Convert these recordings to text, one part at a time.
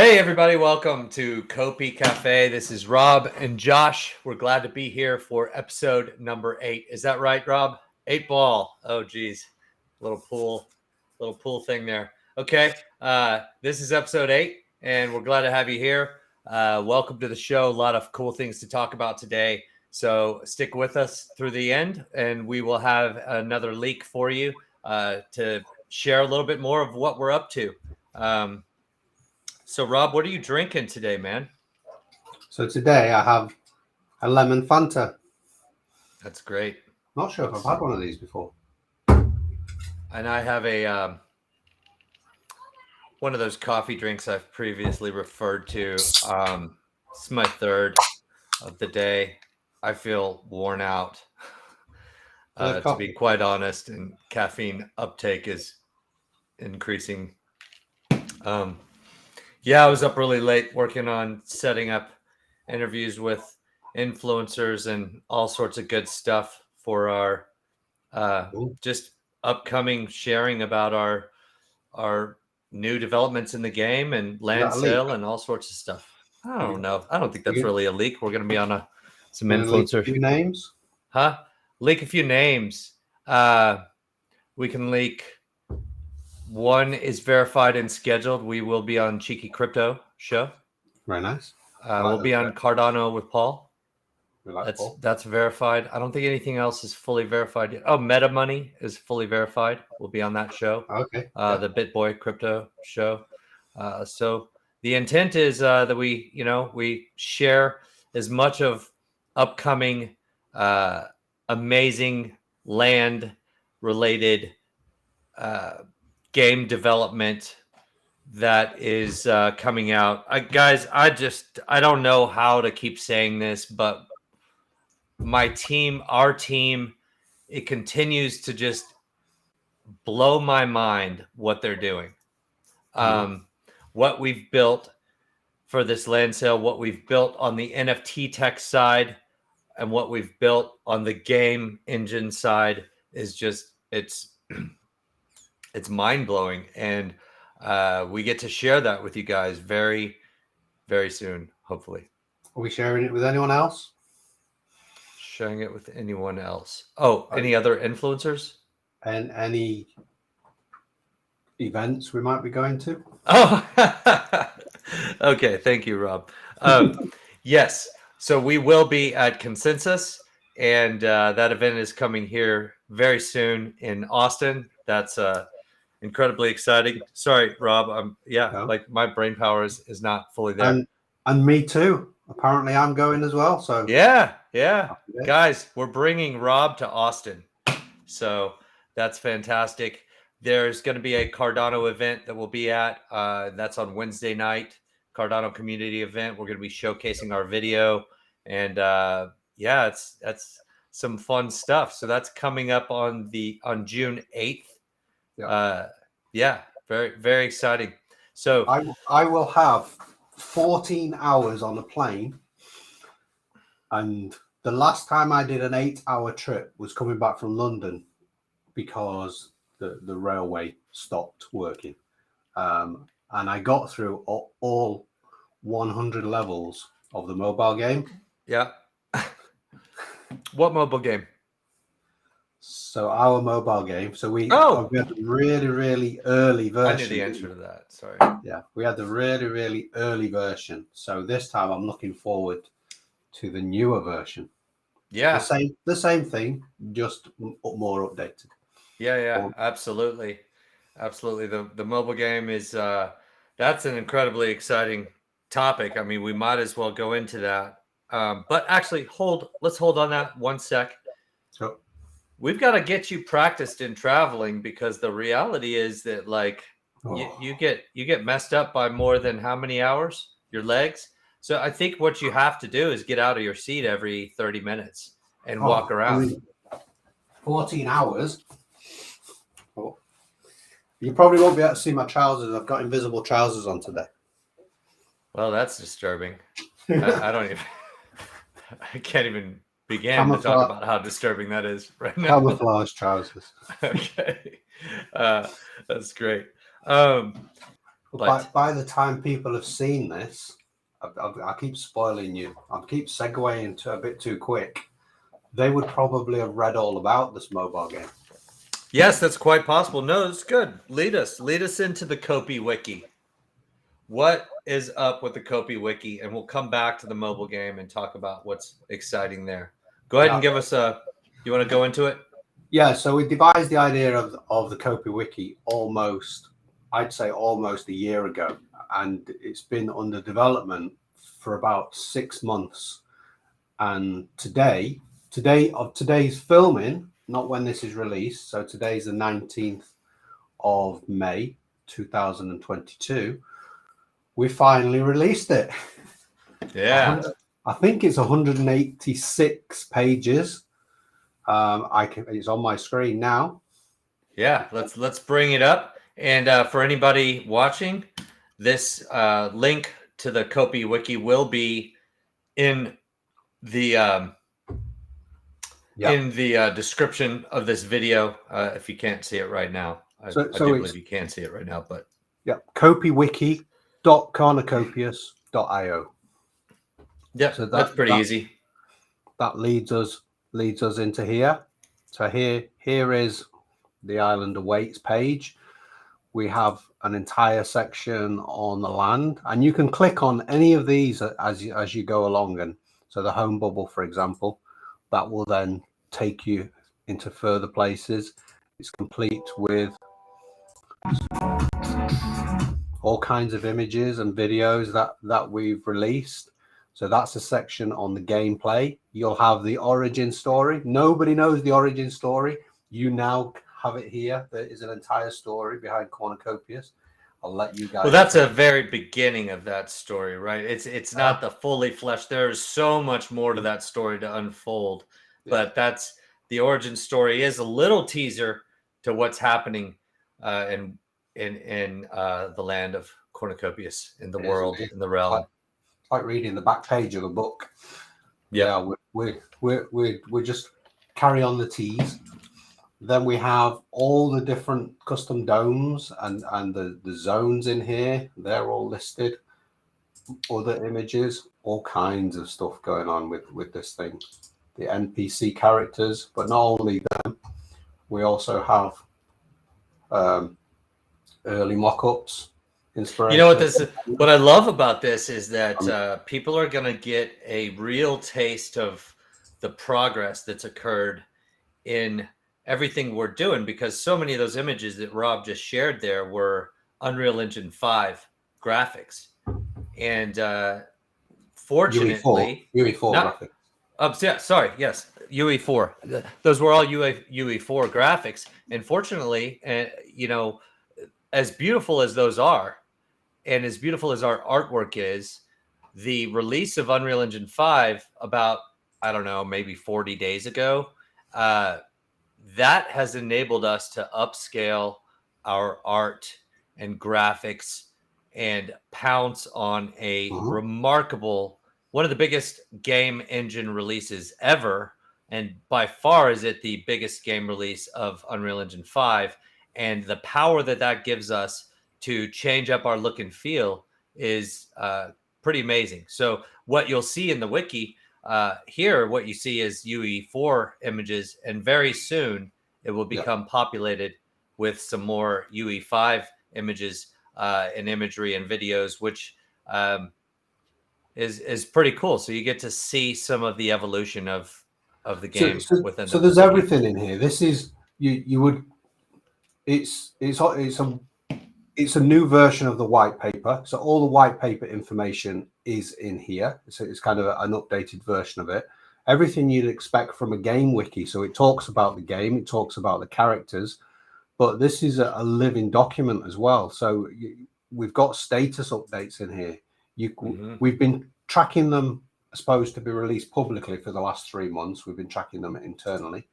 Hey everybody, welcome to CopiCafe. This is Rob and Josh. We're glad to be here for episode number 8. Is that right, Rob? 8 ball. Oh geez. Little pool thing there. Okay. This is episode 8 and we're glad to have you here. Welcome to the show. A lot of cool things to talk about today. So stick with us through the end and we will have another leak for you to share a little bit more of what we're up to. So, Rob, what are you drinking today, man? So today I have a lemon Fanta. That's great. Not sure if I've had one of these before. And I have a one of those coffee drinks I've previously referred to. It's my third of the day. I feel worn out, to be quite honest, and caffeine uptake is increasing. Yeah, I was up really late working on setting up interviews with influencers and all sorts of good stuff for our just upcoming sharing about our new developments in the game and land sale and all sorts of stuff. I don't know. I don't think that's really a leak. We're going to be on some influencers. Leak a few names? Huh? Leak a few names. We can leak. One is verified and scheduled. We will be on Cheeky Crypto show. Very nice. We'll be on Cardano with Paul. Paul. That's verified. I don't think anything else is fully verified yet. Oh, Meta Money is fully verified. We'll be on that show. Okay. The BitBoy Crypto show. So the intent is that we share as much of upcoming amazing land related game development that is coming out. Guys, I don't know how to keep saying this, but our team, it continues to just blow my mind what they're doing. What we've built for this land sale, what we've built on the NFT tech side, and what we've built on the game engine side is just, it's mind-blowing, and we get to share that with you guys very, very soon, hopefully. Are we sharing it with anyone else? Sharing it with anyone else. Oh, any other influencers? And any events we might be going to? Oh, okay. Thank you, Rob. Yes. So we will be at Consensus, and that event is coming here very soon in Austin. That's incredibly exciting. Sorry, Rob. Like my brain power is not fully there. And me too. Apparently, I'm going as well. So yeah. Guys, we're bringing Rob to Austin, so that's fantastic. There's going to be a Cardano event that we'll be at. That's on Wednesday night. Cardano community event. We're going to be showcasing our video, and that's some fun stuff. So that's coming up on June 8th. Very, very exciting. So I will have 14 hours on a plane, and the last time I did an 8-hour trip was coming back from London because the railway stopped working, and I got through all 100 levels of the mobile game. Yeah. What mobile game? So our mobile game. So we had the really, really early version. I knew the answer to that. Sorry. Yeah, we had the really, really early version. So this time I'm looking forward to the newer version. Yeah. The same thing, just more updated. Yeah, absolutely. Absolutely. The mobile game is that's an incredibly exciting topic. I mean, we might as well go into that. But actually let's hold on that one sec. Sure. We've got to get you practiced in traveling, because the reality is that you get messed up by more than how many hours? Your legs. So I think what you have to do is get out of your seat every 30 minutes and walk around. I mean, 14 hours. Oh. You probably won't be able to see my trousers. I've got invisible trousers on today. Well, that's disturbing. I don't even. I can't even begin to talk about how disturbing that is right now. Camouflage trousers. Okay. That's great. But by the time people have seen this, I keep spoiling you. I keep segueing to a bit too quick. They would probably have read all about this mobile game. yes, that's quite possible. No, it's good. Lead us into the CopiWiki. What is up with the CopiWiki? And we'll come back to the mobile game and talk about what's exciting there. Go ahead and give us a. You want to go into it? Yeah. So we devised the idea of the CopiWiki almost, I'd say, almost a year ago, and it's been under development for about 6 months. And today's filming, not when this is released. So today's the 19th of May, 2022. We finally released it. Yeah. I think it's 186 pages. It's on my screen now. Yeah, let's bring it up. And for anybody watching, this link to the CopiWiki will be in the description of this video. If you can't see it right now, I do believe you can see it right now. But yeah, CopiWiki.cornucopias.io. Yeah, so that's pretty easy. That leads us into here. So here is the Island Awaits page. We have an entire section on the land, and you can click on any of these as you go along. And so the home bubble, for example, that will then take you into further places. It's complete with all kinds of images and videos that we've released. So that's a section on the gameplay. You'll have the origin story. Nobody knows the origin story. You now have it here. There is an entire story behind Cornucopias. I'll let you guys. Well, that's a very beginning of that story, right? It's not the fully fleshed. There's so much more to that story to unfold. Yeah. But that's the origin story is a little teaser to what's happening in the land of Cornucopias, in the world, in the realm. Like reading the back page of a book. Yeah, we just carry on the tease. Then we have all the different custom domes and the zones in here. They're all listed. Other images, all kinds of stuff going on with this thing. The NPC characters, but not only them. We also have early mock-ups. You know what I love about this is that people are going to get a real taste of the progress that's occurred in everything we're doing, because so many of those images that Rob just shared there were Unreal Engine 5 graphics. And fortunately, UE4 graphics. Yeah, sorry, yes, UE4. Those were all UE4 graphics. And fortunately, as beautiful as those are, and as beautiful as our artwork is, the release of Unreal Engine 5 about, I don't know, maybe 40 days ago, that has enabled us to upscale our art and graphics and pounce on a remarkable, one of the biggest game engine releases ever. And by far is it the biggest game release of Unreal Engine 5. And the power that gives us to change up our look and feel is pretty amazing. So what you'll see in the wiki here, what you see is UE4 images, and very soon it will become populated with some more UE5 images and imagery and videos, which is pretty coll. So you get to see some of the evolution of the game within. So there's everything in here. This is you would. It's a new version of the white paper. So all the white paper information is in here. So it's kind of an updated version of it. Everything you'd expect from a game wiki. So it talks about the game, it talks about the characters, but this is a living document as well. So we've got status updates in here. We've been tracking them, supposed to be released publicly for the last 3 months. We've been tracking them internally,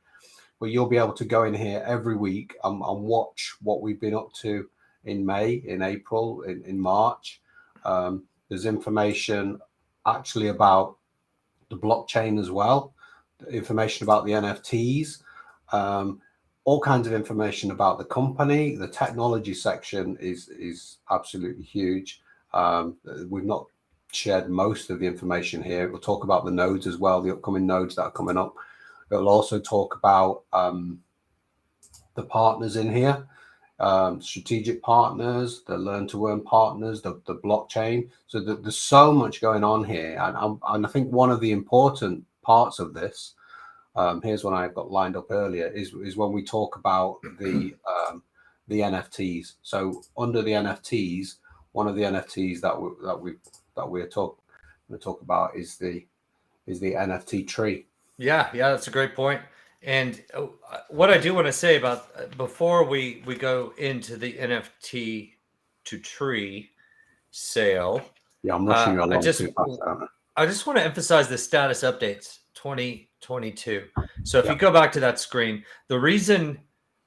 but you'll be able to go in here every week and watch what we've been up to in May, in April, in March. There's information actually about the blockchain as well, information about the NFTs. all kinds of information about the company. The technology section is absolutely huge. We've not shared most of the information here. We'll talk about the nodes as well, the upcoming nodes that are coming up. It'll also talk about the partners in here, strategic partners, the learn to earn partners, the blockchain. So there's so much going on here. And I think one of the important parts of this, here's one I've got lined up earlier, is when we talk about the NFTs. So under the NFTs, one of the NFTs that we're going to talk about is the NFT tree. Yeah, that's a great point. And what I do want to say about before we go into the NFT to tree sale. Yeah, I'm rushing you along too fast. I just want to emphasize the status updates 2022. So if you go back to that screen, the reason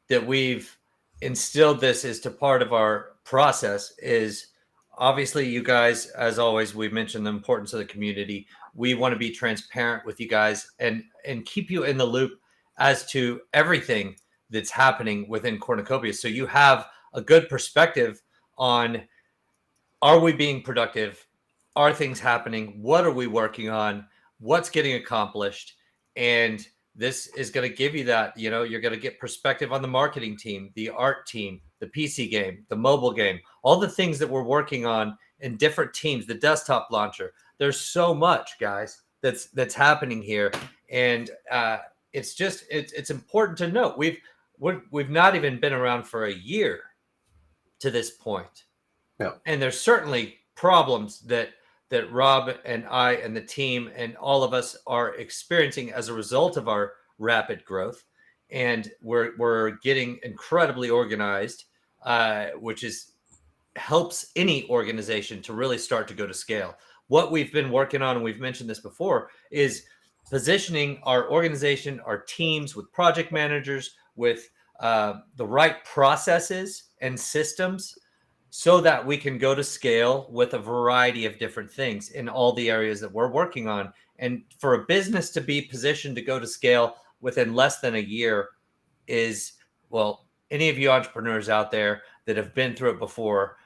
that we've instilled this as to part of our process is obviously you guys, as always, we've mentioned the importance of the community. We want to be transparent with you guys and keep you in the loop as to everything that's happening within Cornucopias. So you have a good perspective on, are we being productive? Are things happening? What are we working on? What's getting accomplished? And this is going to give you that, you're going to get perspective on the marketing team, the art team, the PC game, the mobile game, all the things that we're working on in different teams, the desktop launcher. There's so much, guys, that's happening here. And it's important to note we've not even been around for a year to this point. Yeah. And there's certainly problems that Rob and I and the team and all of us are experiencing as a result of our rapid growth. And we're getting incredibly organized, which helps any organization to really start to go to scale. What we've been working on, and we've mentioned this before, is positioning our organization, our teams with project managers, with the right processes and systems, so that we can go to scale with a variety of different things in all the areas that we're working on. And for a business to be positioned to go to scale within less than a year is, well, any of you entrepreneurs out there that have been through it before,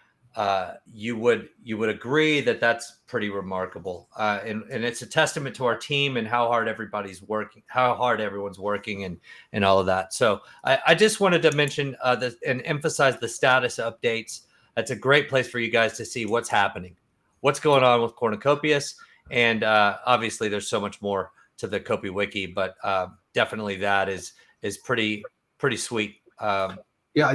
you would agree that that's pretty remarkable. And it's a testament to our team and how hard everybody's working, how hard everyone's working and all of that. So I just wanted to mention this and emphasize the status updates. That's a great place for you guys to see what's happening, what's going on with Cornucopias. And obviously there's so much more to the CopiWiki, but definitely that is pretty sweet. Yeah,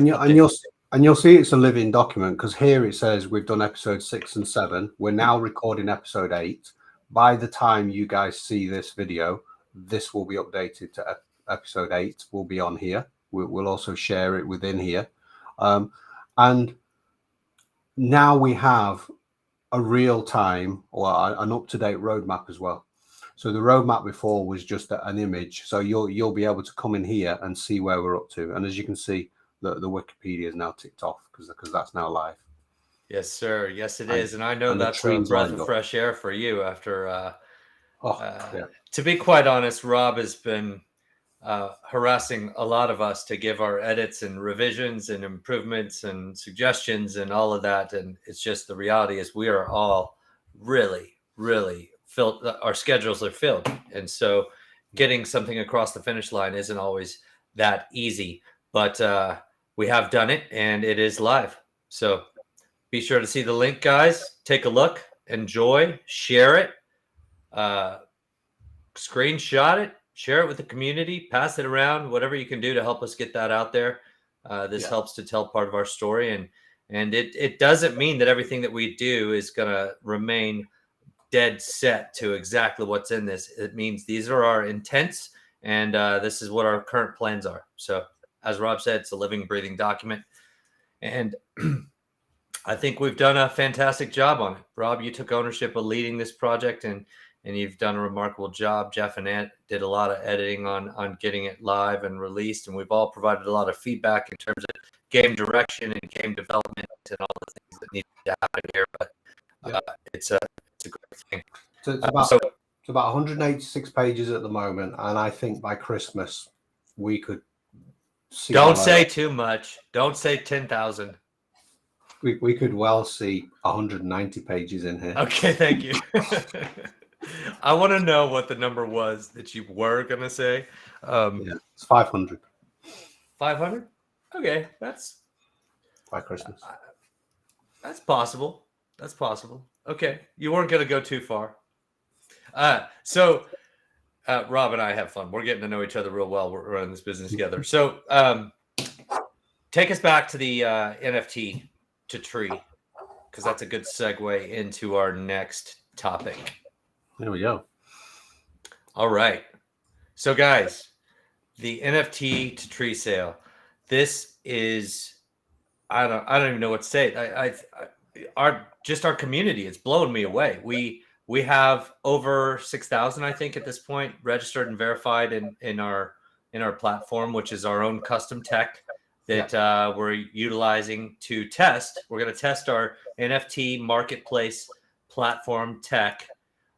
and you'll see it's a living document, because here it says we've done episode 6 and 7. We're now recording episode 8. By the time you guys see this video, this will be updated to episode 8. Will be on here. We'll also share it within here. And now we have a real-time or an up-to-date roadmap as well. So the roadmap before was just an image. So you'll be able to come in here and see where we're up to. And as you can see, the Wikipedia is now ticked off because that's now live. Yes, sir. Yes, it is. And I know that's a breath of fresh air for you after. To be quite honest, Rob has been harassing a lot of us to give our edits and revisions and improvements and suggestions and all of that. And it's just, the reality is we are all really filled. Our schedules are filled. And so getting something across the finish line isn't always that easy, but we have done it and it is live. So be sure to see the link, guys. Take a look, enjoy, share it, screenshot it, share it with the community, pass it around, whatever you can do to help us get that out there. This helps to tell part of our story. And it doesn't mean that everything that we do is going to remain dead set to exactly what's in this. It means these are our intents, and this is what our current plans are. So as Rob said, it's a living, breathing document. And I think we've done a fantastic job on it. Rob, you took ownership of leading this project, and you've done a remarkable job. Jeff and Ant did a lot of editing on getting it live and released, and we've all provided a lot of feedback in terms of game direction and game development and all the things that need to happen here. But it's a great thing. So it's about 186 pages at the moment, and I think by Christmas we could see Don't say too much. Don't say 10,000. We could well see 190 pages in here. Okay, thank you. I want to know what the number was that you were going to say. Yeah, it's 500 500? Okay, that's by Christmas. That's possible. That's possible. Okay, you weren't going to go too far. So Rob and I have fun. We're getting to know each other real well. We're running this business together. So take us back to the NFT to Tree, because that's a good segue into our next topic. There we go. All right. So guys, the NFT to Tree sale. This is, I don't even know what to say. Our community, it's blowing me away. We have over 6,000, I think, at this point, registered and verified in our platform, which is our own custom tech that we're utilizing to test. We're going to test our NFT marketplace platform tech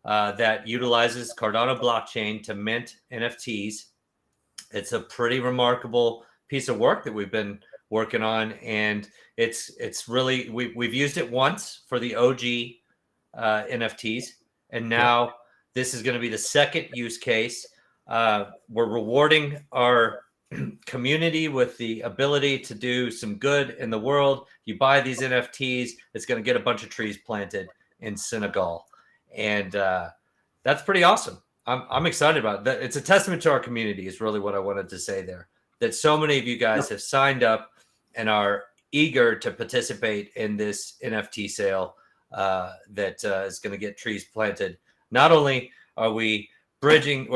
that utilizes Cardano blockchain to mint NFTs. It's a pretty remarkable piece of work that we've been working on, and it's really we've used it once for the OG NFTs, and now this is going to be the second use case. We're rewarding our community with the ability to do some good in the world. You buy these NFTs, it's going to get a bunch of trees planted in Senegal, and that's pretty awesome. I'm excited about that. It's a testament to our community is really what I wanted to say there, that so many of you guys have signed up and are eager to participate in this NFT sale that is going to get trees planted. Not only are we bridging,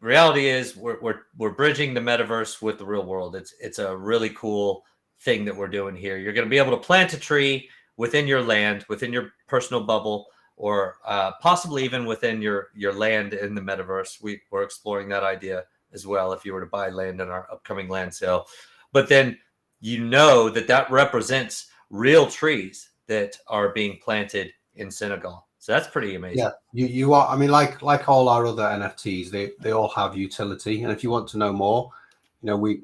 reality is we're bridging the metaverse with the real world. It's a really cool thing that we're doing here. You're going to be able to plant a tree within your land, within your personal bubble, or possibly even within your land in the metaverse. We're exploring that idea as well if you were to buy land in our upcoming land sale. But then that represents real trees that are being planted in Senegal. So that's pretty amazing. Yeah, you are. I mean, like all our other NFTs, they all have utility. And if you want to know more, we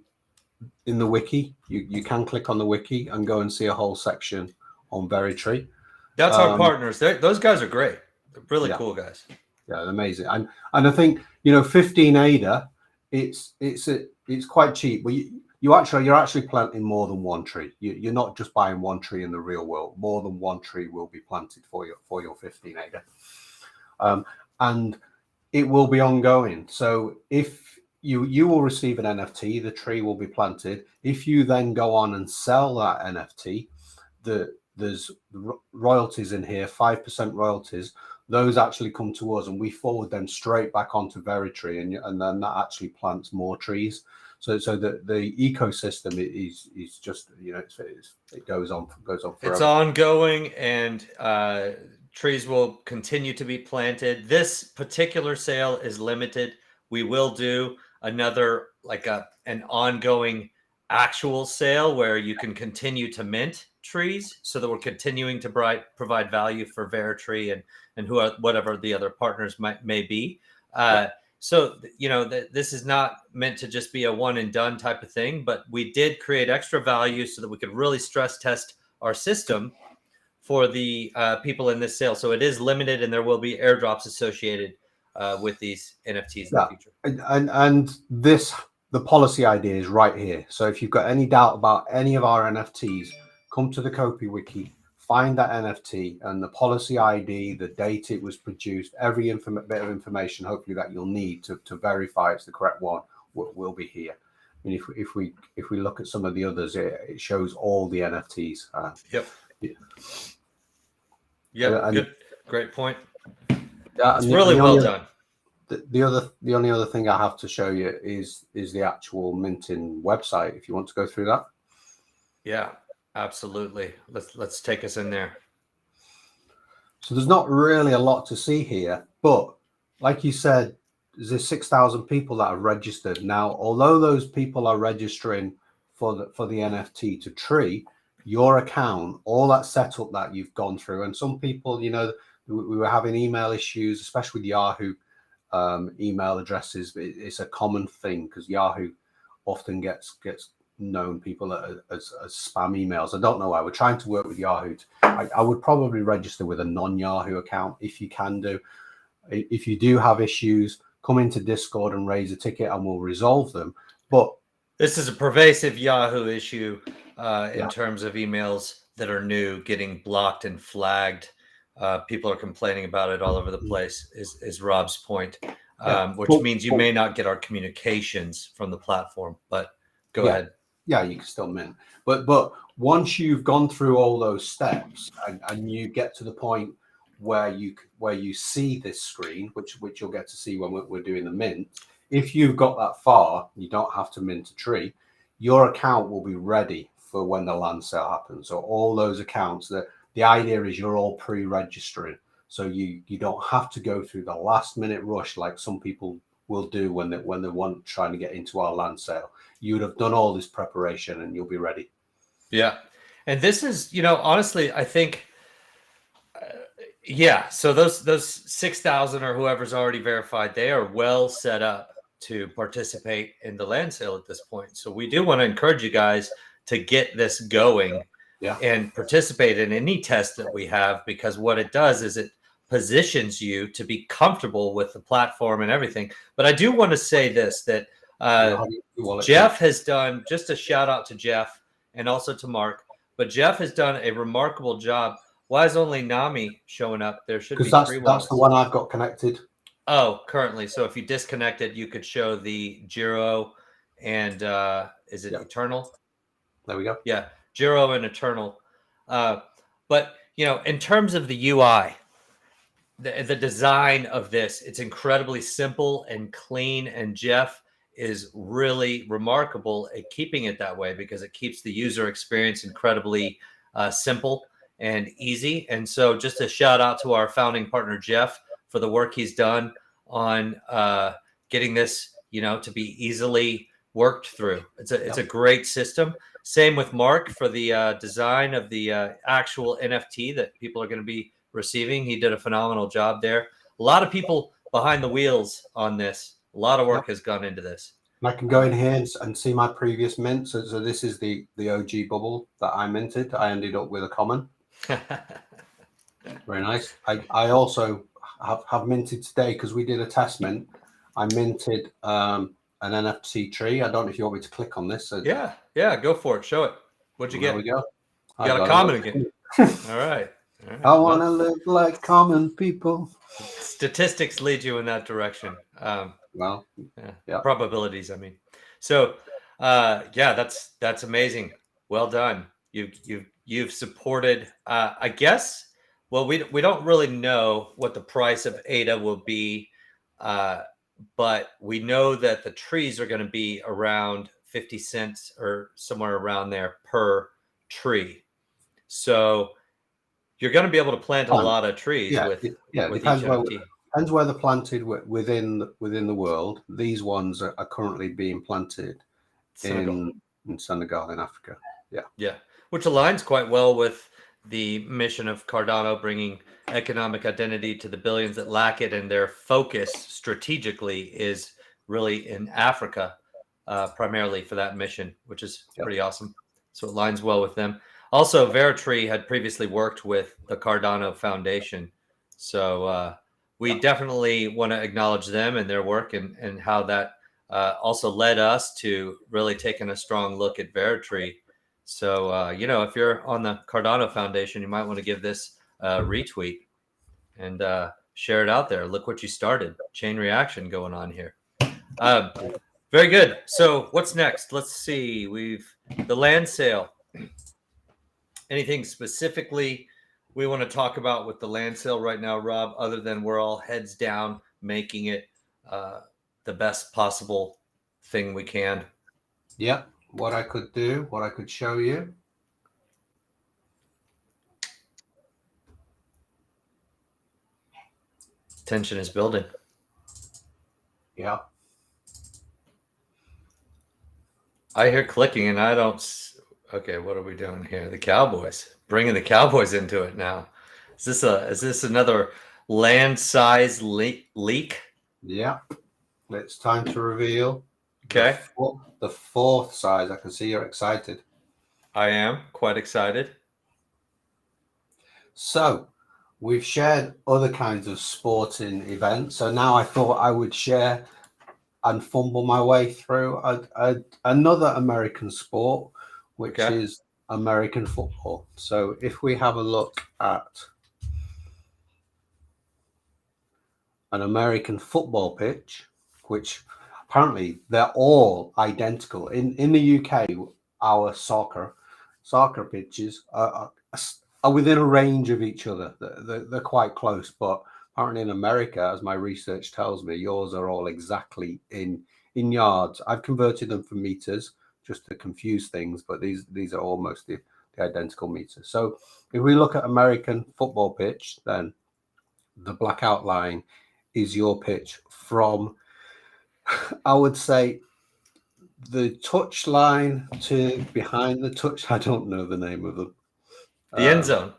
in the wiki, you can click on the wiki and go and see a whole section on Berry. That's our partners. Those guys are great. They're really cool guys. Yeah, amazing. And I think 15 ADA, it's quite cheap. But you're actually planting more than one tree. You're not just buying one tree in the real world. More than one tree will be planted for your 15 ADA, and it will be ongoing. So if you will receive an NFT, the tree will be planted. If you then go on and sell that NFT, there's royalties in here, 5% royalties. Those actually come to us, and we forward them straight back onto Veritry, and then that actually plants more trees. So the ecosystem is just it goes on forever. It's ongoing, and trees will continue to be planted. This particular sale is limited. We will do another an ongoing actual sale where you can continue to mint trees, so that we're continuing to provide value for Veritry and whatever the other partners may be. So, this is not meant to just be a one and done type of thing, but we did create extra value so that we could really stress test our system for the people in this sale. So it is limited, and there will be airdrops associated with these NFTs in the future. And the policy idea is right here. So if you've got any doubt about any of our NFTs, come to the CopiWiki, find that NFT and the policy ID, the date it was produced, every bit of information, hopefully that you'll need to verify it's the correct one, will be here. I mean, if we look at some of the others, it shows all the NFTs. Yep. Good. Great point. It's really well done. The only other thing I have to show you is the actual minting website. If you want to go through that. Yeah. Absolutely. Let's take us in there. So there's not really a lot to see here, but like you said, there's 6,000 people that are registered now. Although those people are registering for the NFT to Tree, your account, all that setup that you've gone through, and some people, we were having email issues, especially with Yahoo email addresses. It's a common thing because Yahoo often gets known people as spam emails. I don't know why. We're trying to work with Yahoo. I would probably register with a non-Yahoo account if you can do. If you do have issues, come into Discord and raise a ticket and we'll resolve them. But this is a pervasive Yahoo issue in terms of emails that are new getting blocked and flagged. People are complaining about it all over the place, is Rob's point, which means you may not get our communications from the platform. But go ahead. Yeah, you can still mint. But once you've gone through all those steps and you get to the point where you see this screen, which you'll get to see when we're doing the mint, if you've got that far, you don't have to mint a tree. Your account will be ready for when the land sale happens. So all those accounts, the idea is you're all pre-registering. So you don't have to go through the last minute rush like some people will do when they want trying to get into our land sale. You would have done all this preparation and you'll be ready. Yeah. And this is, honestly, I think, so those 6,000 or whoever's already verified, they are well set up to participate in the land sale at this point. So we do want to encourage you guys to get this going and participate in any test that we have, because what it does is it positions you to be comfortable with the platform and everything. But I do want to say this, that Jeff has done, just a shout out to Jeff and also to Mark, but Jeff has done a remarkable job. Why is only Nami showing up? There should be 3 ones. That's the one I've got connected. Oh, currently. So if you disconnect it, you could show the Giro and is it Eternal? There we go. Yeah, Giro and Eternal. But, in terms of the UI, the design of this, it's incredibly simple and clean. And Jeff is really remarkable at keeping it that way because it keeps the user experience incredibly simple and easy. And so just a shout out to our founding partner, Jeff, for the work he's done on getting this, to be easily worked through. It's a great system. Same with Mark for the design of the actual NFT that people are going to be receiving. He did a phenomenal job there. A lot of people behind the wheels on this. A lot of work has gone into this. I can go in here and see my previous mint. So this is the OG bubble that I minted. I ended up with a common. Very nice. I also have minted today because we did a test mint. I minted an NFT tree. I don't know if you want me to click on this. Yeah, go for it. Show it. What'd you get? There we go. You got a common again. All right. I want to live like common people. Statistics lead you in that direction. Probabilities, I mean. So, that's amazing. Well done. You've supported. I guess. Well, we don't really know what the price of ADA will be, but we know that the trees are going to be around 50 cents or somewhere around there per tree. So you're going to be able to plant a lot of trees with each NFT. Depends where they're planted within the world. These ones are currently being planted in Senegal, in Africa. Yeah, which aligns quite well with the mission of Cardano, bringing economic identity to the billions that lack it, and their focus strategically is really in Africa, primarily for that mission, which is pretty awesome. So it aligns well with them. Also, Veritree had previously worked with the Cardano Foundation, so we definitely want to acknowledge them and their work and how that also led us to really taking a strong look at Veritree. So, if you're on the Cardano Foundation, you might want to give this a retweet and share it out there. Look what you started. Chain reaction going on here. Very good. So what's next? Let's see. The land sale. Anything specifically we want to talk about with the land sale right now, Rob, other than we're all heads down making it the best possible thing we can? Yeah. What I could show you. Tension is building. Yeah. I hear clicking and I don't. Okay, what are we doing here? The Cowboys. Bringing the Cowboys into it now. Is this another land size leak? Yeah. It's time to reveal Okay. The fourth size. I can see you're excited. I am quite excited. So we've shared other kinds of sporting events. So now I thought I would share and fumble my way through another American sport, which is American football. So if we have a look at an American football pitch, which apparently they're all identical. In the UK, our soccer pitches are within a range of each other. They're quite close, but apparently in America, as my research tells me, yours are all exactly in yards. I've converted them for meters just to confuse things, but these are almost the identical meters. So if we look at American football pitch, then the black outline is your pitch from, I would say, the touch line to behind the touch. I don't know the name of them. The end zone.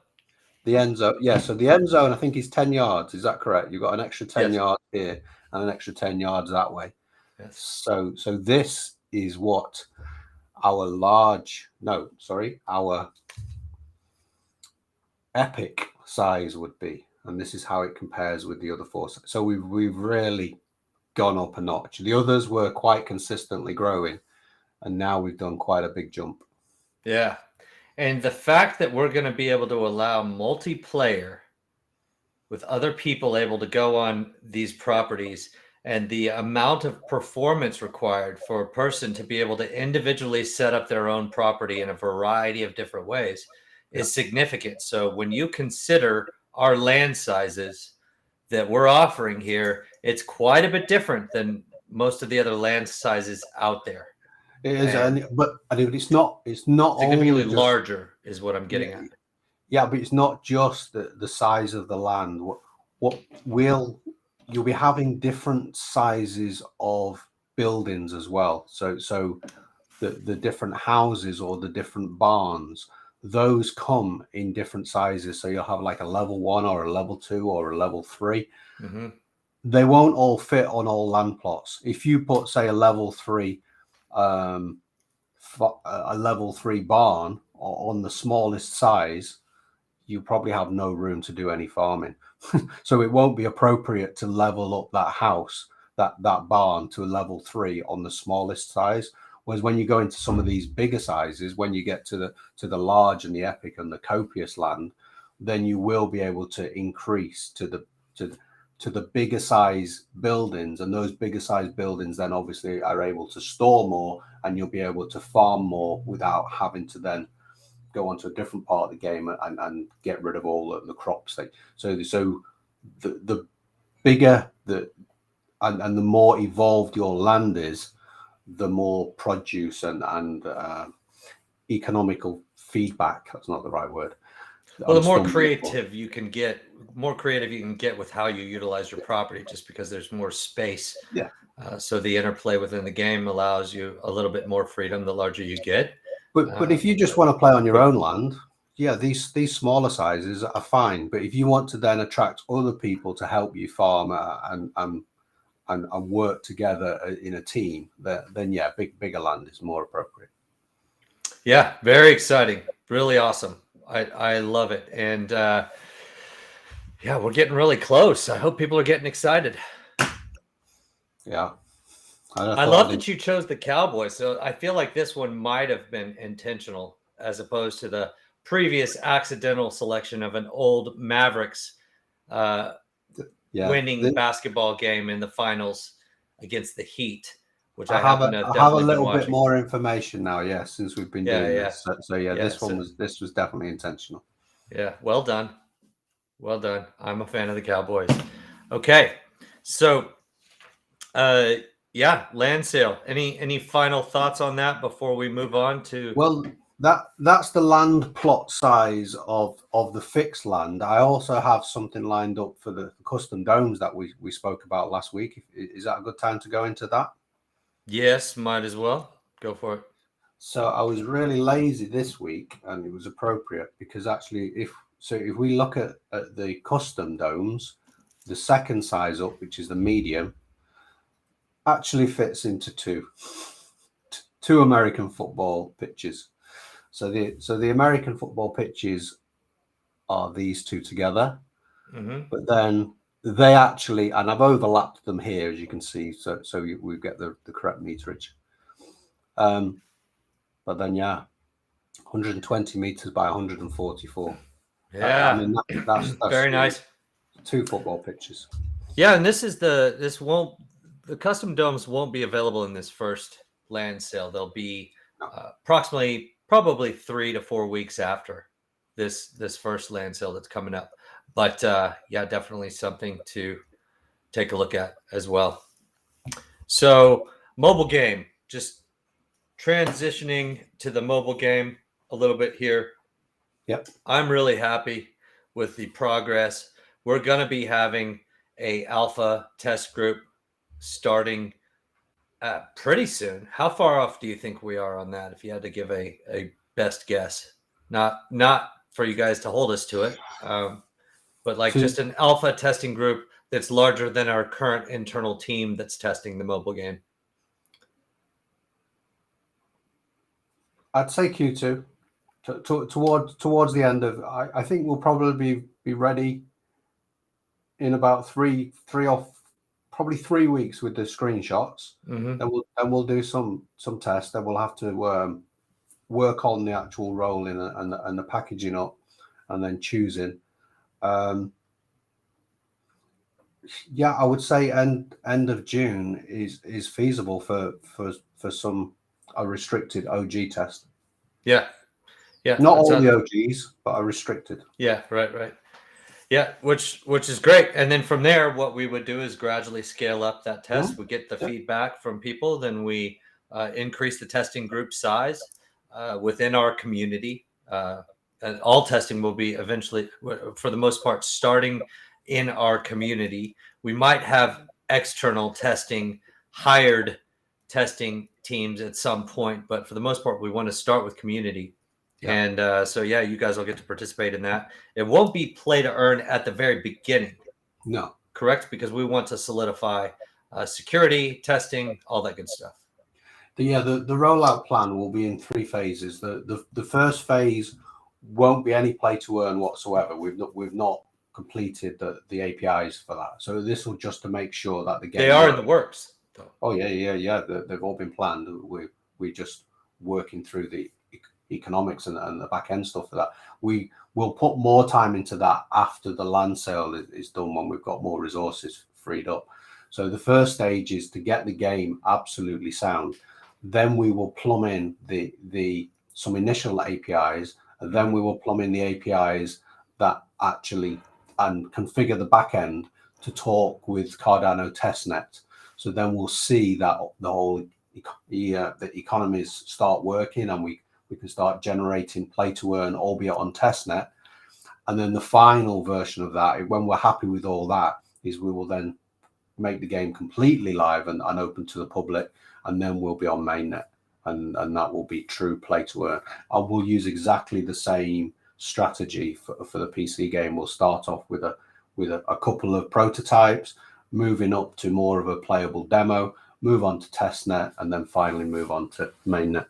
The end zone. Yeah. So the end zone, I think, is 10 yards. Is that correct? You've got an extra 10 yards here and an extra 10 yards that way. Yes. So this is what our epic size would be. And this is how it compares with the other four. So we've really gone up a notch. The others were quite consistently growing, and now we've done quite a big jump. Yeah. And the fact that we're going to be able to allow multiplayer with other people able to go on these properties, and the amount of performance required for a person to be able to individually set up their own property in a variety of different ways is significant. So when you consider our land sizes that we're offering here, it's quite a bit different than most of the other land sizes out there. It is, but it's not significantly larger is what I'm getting at. Yeah, but it's not just the size of the land. You'll be having different sizes of buildings as well. So the different houses or the different barns, those come in different sizes. So you'll have like a level 1 or a level 2 or a level 3. Mm-hmm. They won't all fit on all land plots. If you put, say, a level 3 barn on the smallest size, you probably have no room to do any farming. So it won't be appropriate to level up that house, that barn, to a level 3 on the smallest size. Whereas when you go into some of these bigger sizes, when you get to the large and the epic and the copious land, then you will be able to increase to the bigger size buildings, and those bigger size buildings then obviously are able to store more, and you'll be able to farm more without having to then go on to a different part of the game and get rid of all the crops. So the bigger and the more evolved your land is, the more produce and economical feedback. That's not the right word. Well, the more creative you can get with how you utilize your property, just because there's more space. Yeah. So the interplay within the game allows you a little bit more freedom the larger you get. But if you just want to play on your own land, yeah, these smaller sizes are fine. But if you want to then attract other people to help you farm and work together in a team, then yeah, bigger land is more appropriate. Yeah, very exciting, really awesome. I love it, and yeah, we're getting really close. I hope people are getting excited. Yeah. I love that you chose the Cowboys. So I feel like this one might have been intentional, as opposed to the previous accidental selection of an old Mavericks winning basketball game in the finals against the Heat, which I have a little bit more information now. Yeah, since we've been doing this. So this was definitely intentional. Yeah, well done. Well done. I'm a fan of the Cowboys. Okay, so yeah, land sale. Any final thoughts on that before we move on to? Well, that's the land plot size of the fixed land. I also have something lined up for the custom domes that we spoke about last week. Is that a good time to go into that? Yes, might as well. Go for it. So I was really lazy this week, and it was appropriate because actually, if we look at the custom domes, the second size up, which is the medium, actually fits into two American football pitches. So the American football pitches are these two together, but then they actually, and I've overlapped them here, as you can see, so we get the correct meterage. But then, 120 meters by 144. Yeah, I mean that's very nice. Two football pitches. Yeah, and the custom domes won't be available in this first land sale. They'll be approximately probably 3 to 4 weeks after this first land sale that's coming up. But yeah, definitely something to take a look at as well. So mobile game, just transitioning to the mobile game a little bit here. Yep. I'm really happy with the progress. We're going to be having a alpha test group starting pretty soon. How far off do you think we are on that? If you had to give a best guess, not for you guys to hold us to it, but like just an alpha testing group that's larger than our current internal team that's testing the mobile game. I'd say Q2 towards the end of. I think we'll probably be ready in about three or probably 3 weeks with the screenshots. Then we'll do some tests. Then we'll have to work on the actual rolling and the packaging up, and then choosing. Yeah, I would say end of June is feasible for a restricted OG test. Yeah. Not all the OGs, but a restricted. Yeah, right. Yeah, which is great. And then from there, what we would do is gradually scale up that test. We get the feedback from people, then we increase the testing group size within our community. And all testing will be eventually, for the most part, starting in our community. We might have external testing, hired testing teams at some point, but for the most part, we want to start with community. Yeah. And so, yeah, you guys will get to participate in that. It won't be play to earn at the very beginning. No. Correct? Because we want to solidify security, testing, all that good stuff. The rollout plan will be in 3 phases. The first phase won't be any play to earn whatsoever. We've not completed the APIs for that. So this will just to make sure that the game. They are in the works. Though. Oh yeah. They've all been planned. We're just working through the economics and the back end stuff for that. We will put more time into that after the land sale is done, when we've got more resources freed up. So the first stage is to get the game absolutely sound. Then we will plumb in some initial APIs, and then we will plumb in the APIs that actually and configure the back end to talk with Cardano testnet. So then we'll see that the whole the economies start working, and we can start generating play to earn, albeit on testnet. And then the final version of that, when we're happy with all that, is we will then make the game completely live and open to the public, and then we'll be on mainnet, and that will be true play to earn. I will use exactly the same strategy for the PC game. We'll start off with a couple of prototypes, moving up to more of a playable demo, move on to testnet, and then finally move on to mainnet.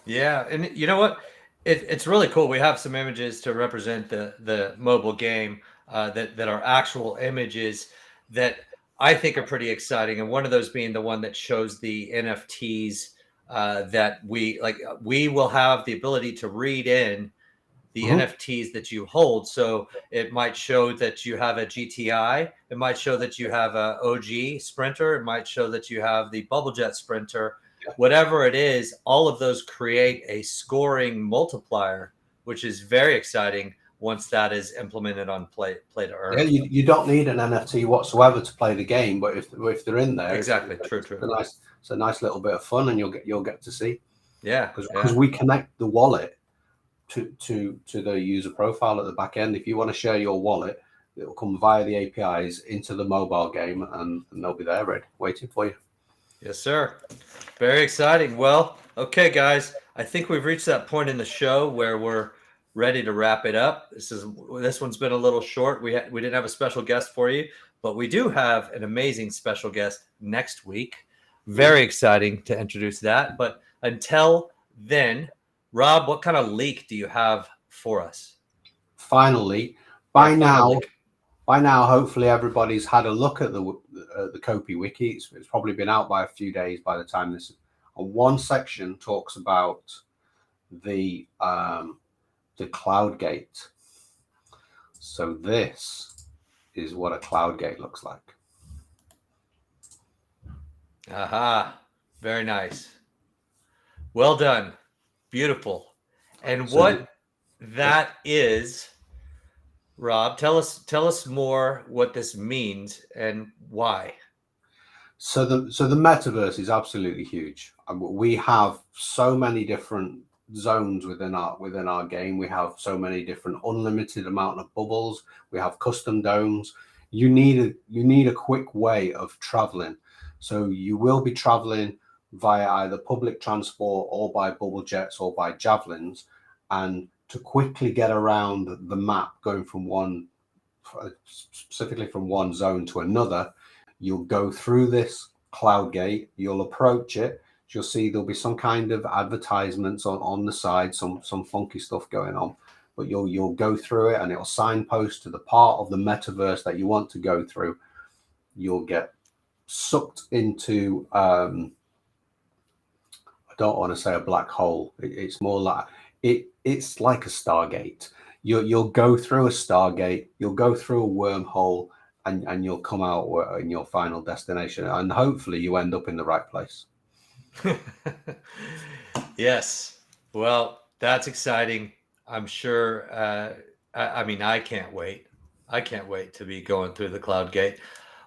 Yeah, and you know what? It's really cool. We have some images to represent the mobile game that are actual images that I think are pretty exciting. And one of those being the one that shows the NFTs that we will have the ability to read in the NFTs that you hold. So it might show that you have a GTI. It might show that you have a OG Sprinter. It might show that you have the Bubble Jet Sprinter. Whatever it is, all of those create a scoring multiplier, which is very exciting once that is implemented on play to earn. Yeah, you don't need an NFT whatsoever to play the game, but if they're in there, exactly, true. It's a nice little bit of fun, and you'll get to see. Yeah, because we connect the wallet to the user profile at the back end. If you want to share your wallet, it will come via the APIs into the mobile game, and they'll be there ready, waiting for you. Yes, sir. Very exciting. Well, okay, guys, I think we've reached that point in the show where we're ready to wrap it up. This one's been a little short. We didn't have a special guest for you, but we do have an amazing special guest next week. Very exciting to introduce that. But until then, Rob, what kind of leak do you have for us? Finally, by now, hopefully everybody's had a look at the CopiWiki. It's probably been out by a few days by the time this. And one section talks about the cloud gate. So this is what a cloud gate looks like. Aha, very nice. Well done. Beautiful. And so what that is, Rob, tell us more what this means and why. So the metaverse is absolutely huge. We have so many different zones within our game. We have so many different unlimited amount of bubbles. We have custom domes. You need a quick way of traveling. So you will be traveling via either public transport or by bubble jets or by javelins. And to quickly get around the map, going from specifically from one zone to another, you'll go through this cloud gate, you'll approach it, you'll see there'll be some kind of advertisements on the side, some funky stuff going on, but you'll go through it and it'll signpost to the part of the metaverse that you want to go through. You'll get sucked into I don't want to say a black hole. It's more like it's like a Stargate. You'll go through a Stargate, you'll go through a wormhole, and you'll come out in your final destination, and hopefully you end up in the right place. Yes. Well, that's exciting. I'm sure. I mean, I can't wait. I can't wait to be going through the cloud gate.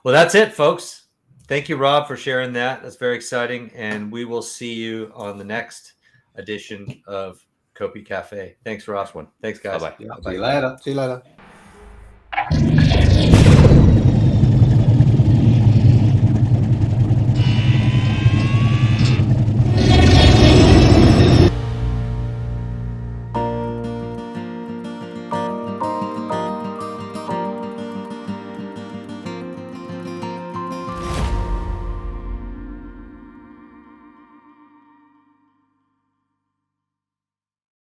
Well, that's it, folks. Thank you, Rob, for sharing that. That's very exciting. And we will see you on the next edition of CopiCafe. Thanks, Ross. Thanks, guys. Bye-bye. See you later.